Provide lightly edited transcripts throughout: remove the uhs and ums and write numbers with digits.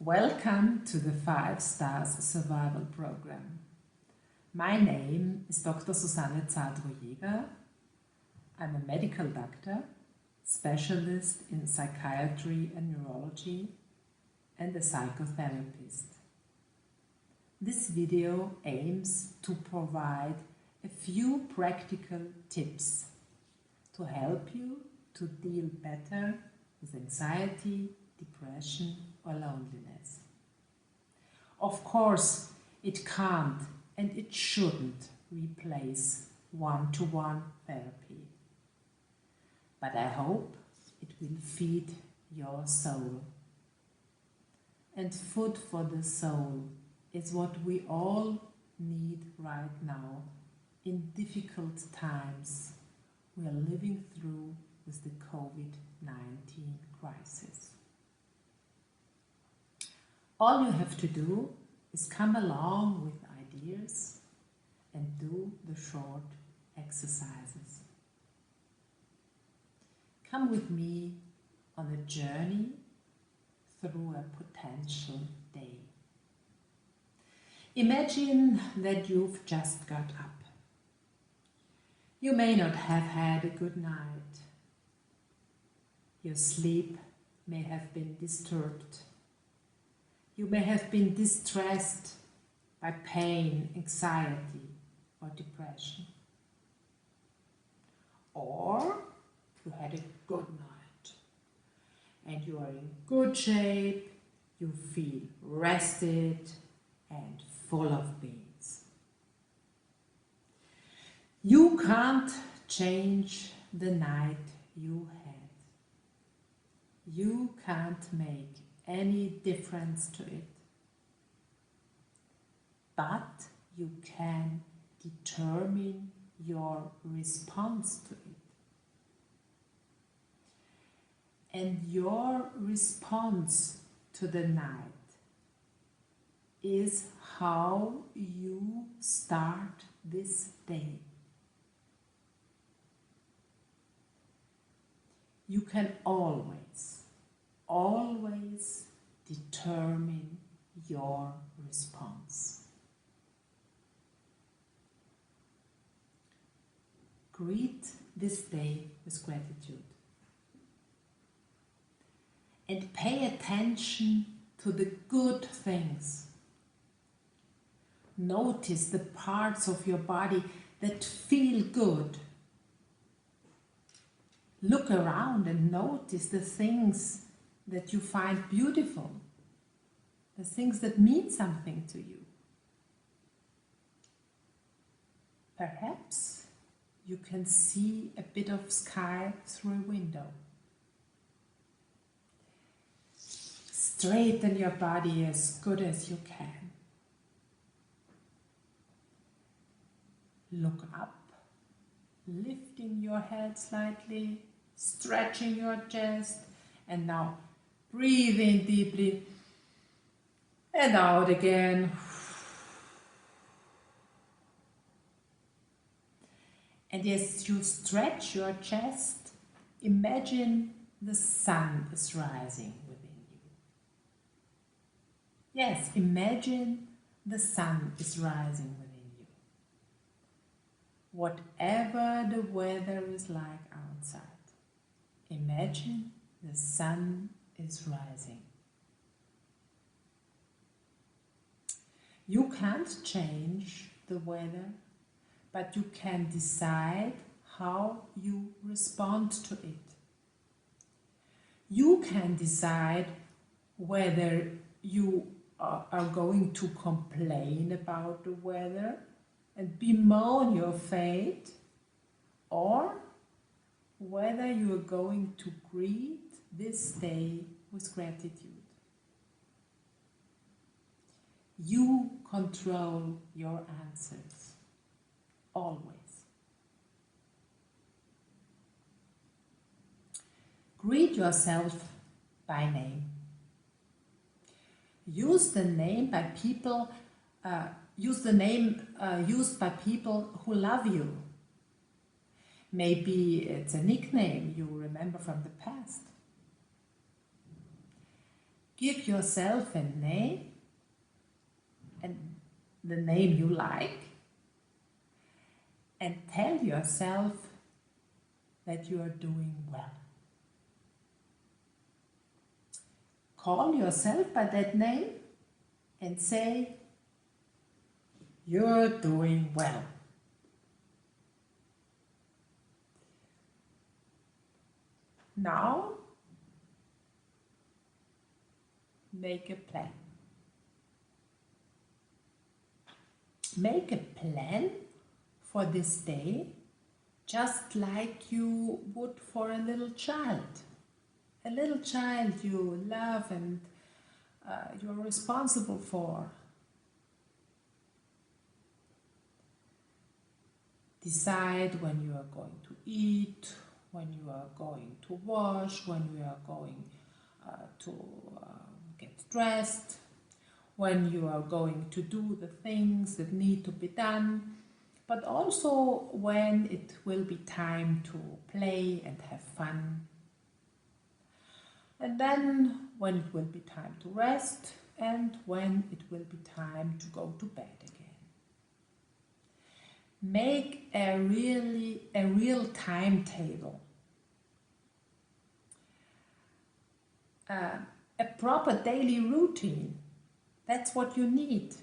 Welcome to the 5 Stars Survival Program. My name is Dr. Susanne Zadro-Jaeger. I'm a medical doctor, specialist in psychiatry and neurology, and a psychotherapist. This video aims to provide a few practical tips to help you to deal better with anxiety, depression, or loneliness. Of course, it can't and it shouldn't replace one-to-one therapy. But I hope it will feed your soul. And food for the soul is what we all need right now in difficult times we are living through with the Covid-19 crisis. All you have to do is come along with ideas and do the short exercises. Come with me on a journey through a potential day. Imagine that you've just got up. You may not have had a good night. Your sleep may have been disturbed. You may have been distressed by pain, anxiety, or depression. Or you had a good night and you are in good shape, you feel rested and full of beans. You can't change the night you had. You can't make any difference to it. But you can determine your response to it. And your response to the night is how you start this day. You can always determine your response. Greet this day with gratitude. And pay attention to the good things. Notice the parts of your body that feel good. Look around and notice the things that you find beautiful, the things that mean something to you. Perhaps you can see a bit of sky through a window. Straighten your body as good as you can. Look up, lifting your head slightly, stretching your chest, and now breathe in deeply and out again. And as you stretch your chest, imagine the sun is rising within you. Yes, imagine the sun is rising within you. Whatever the weather is like outside, imagine the sun is rising. You can't change the weather, but you can decide how you respond to it. You can decide whether you are going to complain about the weather and bemoan your fate, or whether you are going to greet this day with gratitude. You control your answers, always. Greet yourself by name. Use the name used by people who love you. Maybe it's a nickname you remember from the past. Give yourself a name, and the name you like, and tell yourself that you are doing well. Call yourself by that name and say, you're doing well. Now, make a plan. Make a plan for this day, just like you would for a little child. A little child you love and you're responsible for. Decide when you are going to eat, when you are going to wash, when you are going to get dressed, when you are going to do the things that need to be done, but also when it will be time to play and have fun. And then when it will be time to rest and when it will be time to go to bed again. Make a real timetable. A proper daily routine. That's what you need.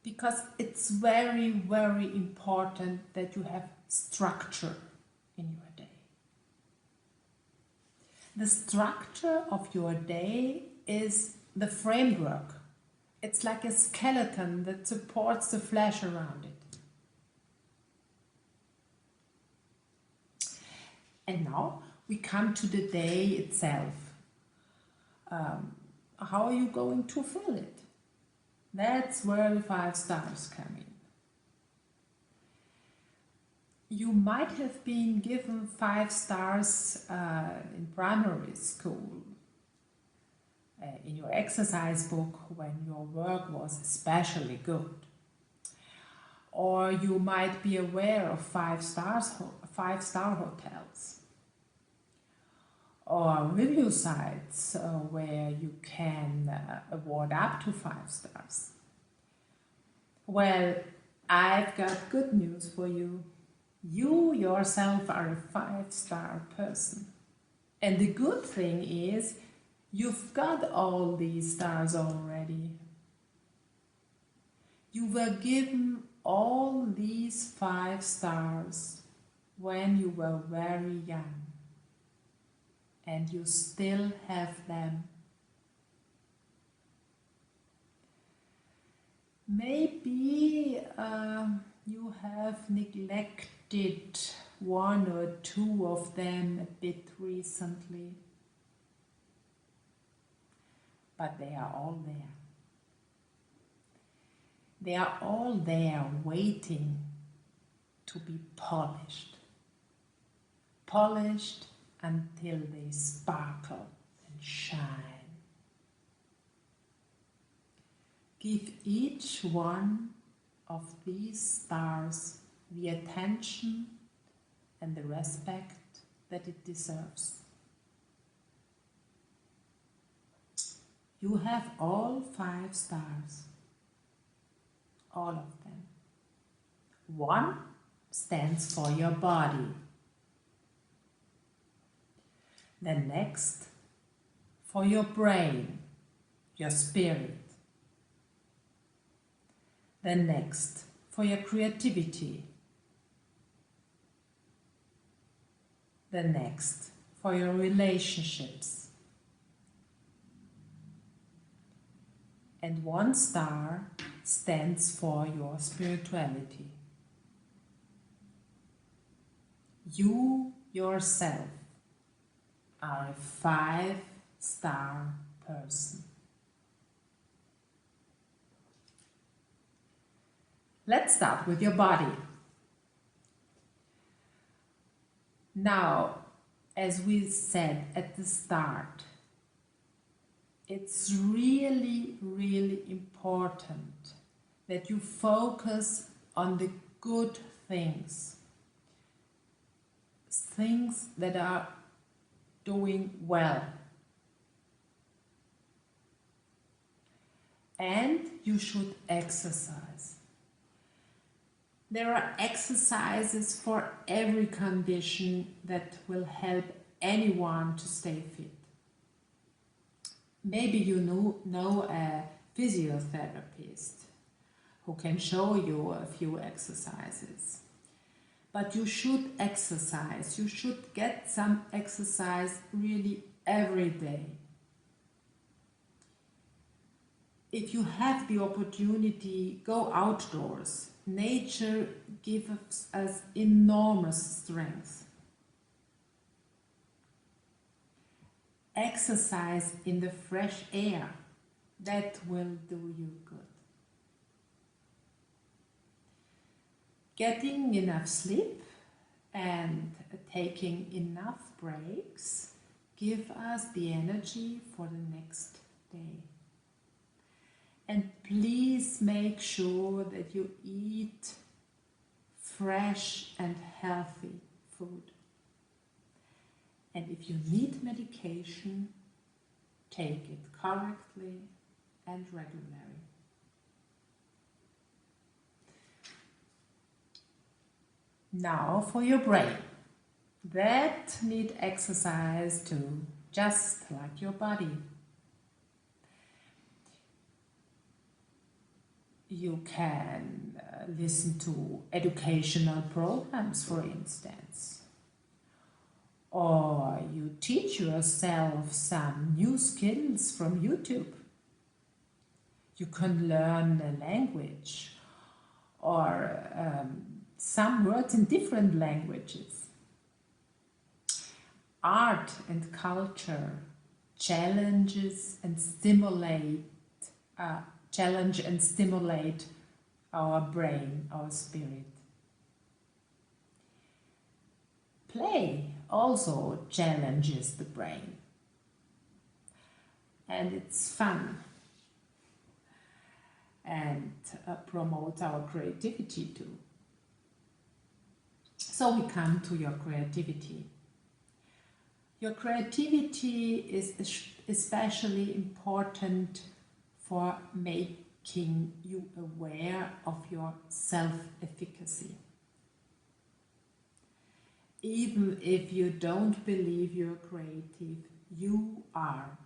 Because it's very, very important that you have structure in your day. The structure of your day is the framework. It's like a skeleton that supports the flesh around it. And now we come to the day itself. How are you going to fill it? That's where the 5 stars come in. You might have been given 5 stars in primary school, in your exercise book when your work was especially good. Or you might be aware of 5-star hotels. Or review sites where you can award up to 5 stars. Well, I've got good news for you. You yourself are a 5-star person. And the good thing is, you've got all these stars already. You were given all these 5 stars when you were very young. And you still have them. Maybe you have neglected 1 or 2 of them a bit recently. But they are all there. They are all there waiting to be polished. Polished until they sparkle and shine. Give each one of these stars the attention and the respect that it deserves. You have all 5 stars, all of them. 1 stands for your body. The next for your brain, your spirit. The next for your creativity. The next for your relationships. And 1 star stands for your spirituality. You yourself are a 5-star person. Let's start with your body. Now, as we said at the start, it's really, really important that you focus on the good things. Things that are doing well. And you should exercise. There are exercises for every condition that will help anyone to stay fit. Maybe you know a physiotherapist who can show you a few exercises. But you should exercise. You should get some exercise really every day. If you have the opportunity, go outdoors. Nature gives us enormous strength. Exercise in the fresh air. That will do you good. Getting enough sleep and taking enough breaks give us the energy for the next day. And please make sure that you eat fresh and healthy food. And if you need medication, take it correctly and regularly. Now for your brain. That needs exercise too, just like your body. You can listen to educational programs, for instance. Or you teach yourself some new skills from YouTube. You can learn a language or some words in different languages. Art and culture challenge and stimulate our brain, our spirit. Play also challenges the brain. And it's fun. And promotes our creativity too. So we come to your creativity. Your creativity is especially important for making you aware of your self-efficacy. Even if you don't believe you're creative, you are.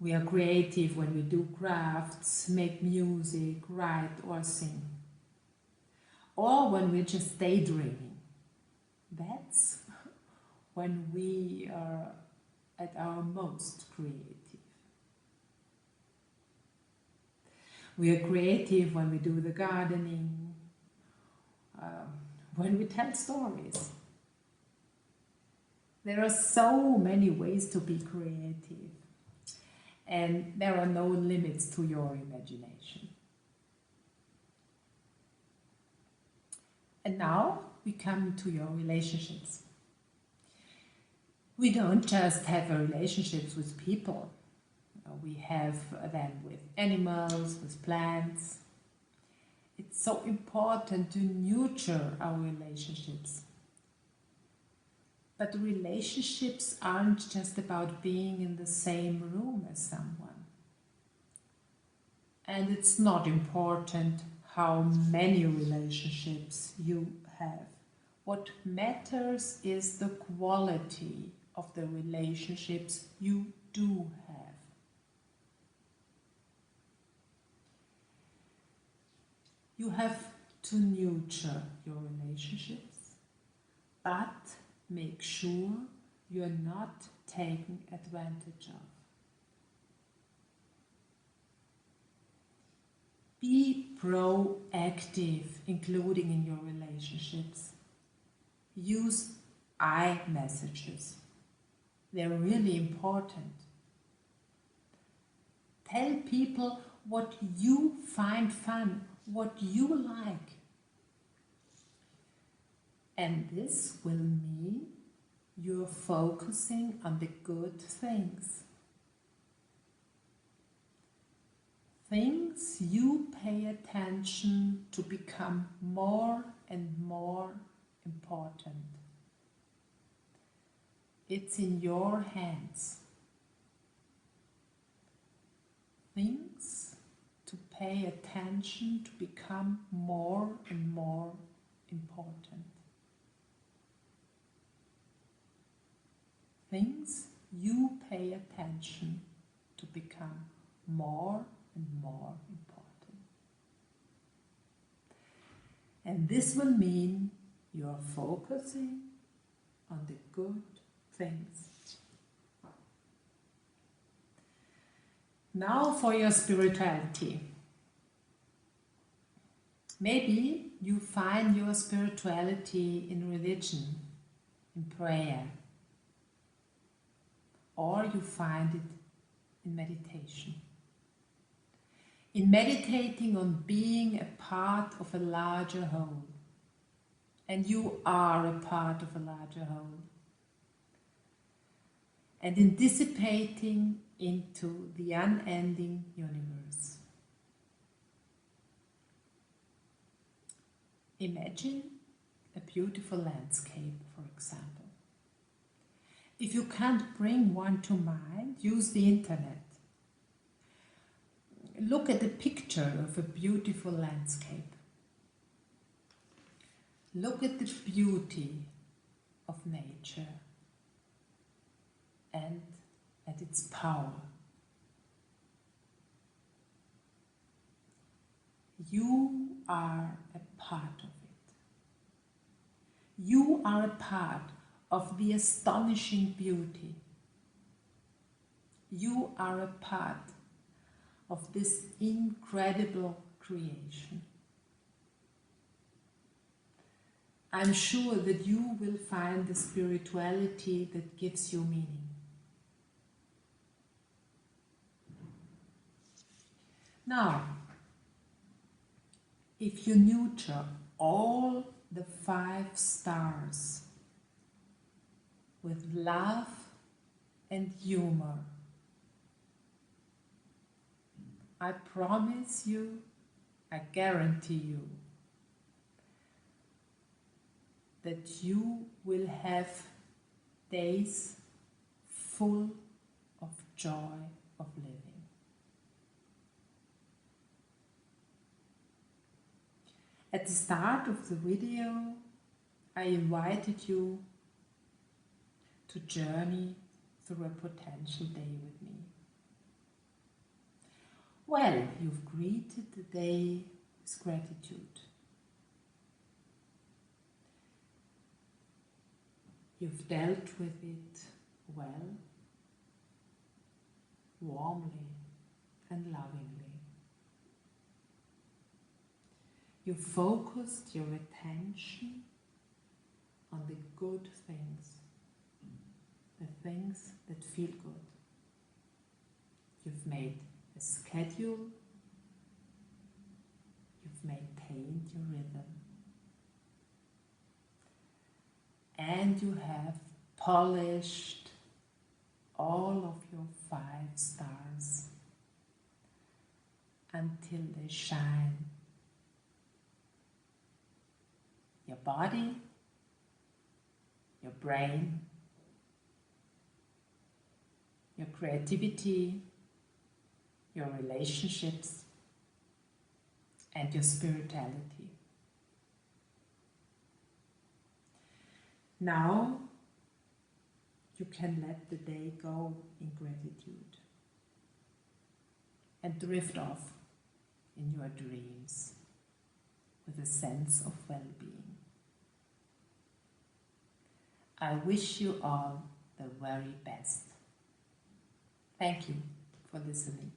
We are creative when we do crafts, make music, write or sing. Or when we're just daydreaming. That's when we are at our most creative. We are creative when we do the gardening, when we tell stories. There are so many ways to be creative. And there are no limits to your imagination. And now we come to your relationships. We don't just have relationships with people. We have them with animals, with plants. It's so important to nurture our relationships. But relationships aren't just about being in the same room as someone. And it's not important how many relationships you have. What matters is the quality of the relationships you do have. You have to nurture your relationships, but make sure you're not taken advantage of. Be proactive, including in your relationships. Use I messages. They're really important. Tell people what you find fun, what you like. And this will mean you're focusing on the good things. Things you pay attention to become more and more important. It's in your hands. things to pay attention to become more and more important. Things you pay attention to become more and more important. And this will mean you are focusing on the good things. Now for your spirituality. Maybe you find your spirituality in religion, in prayer, or you find it in meditation. In meditating on being a part of a larger whole. And you are a part of a larger whole. And in dissipating into the unending universe. Imagine a beautiful landscape, for example. If you can't bring one to mind, use the internet. Look at a picture of a beautiful landscape. Look at the beauty of nature and at its power. You are a part of it. You are a part of the astonishing beauty. You are a part of this incredible creation. I'm sure that you will find the spirituality that gives you meaning. Now, if you nurture all the 5 stars with love and humor, I promise you, I guarantee you, that you will have days full of joy of living. At the start of the video, I invited you to journey through a potential day with me. Well, you've greeted the day with gratitude. You've dealt with it well, warmly and lovingly. You focused your attention on the good things, the things that feel good. You've made a schedule, you've maintained your rhythm, and you have polished all of your 5 stars until they shine. Your body, your brain, your creativity, your relationships, and your spirituality. Now you can let the day go in gratitude and drift off in your dreams with a sense of well-being. I wish you all the very best. Thank you for listening.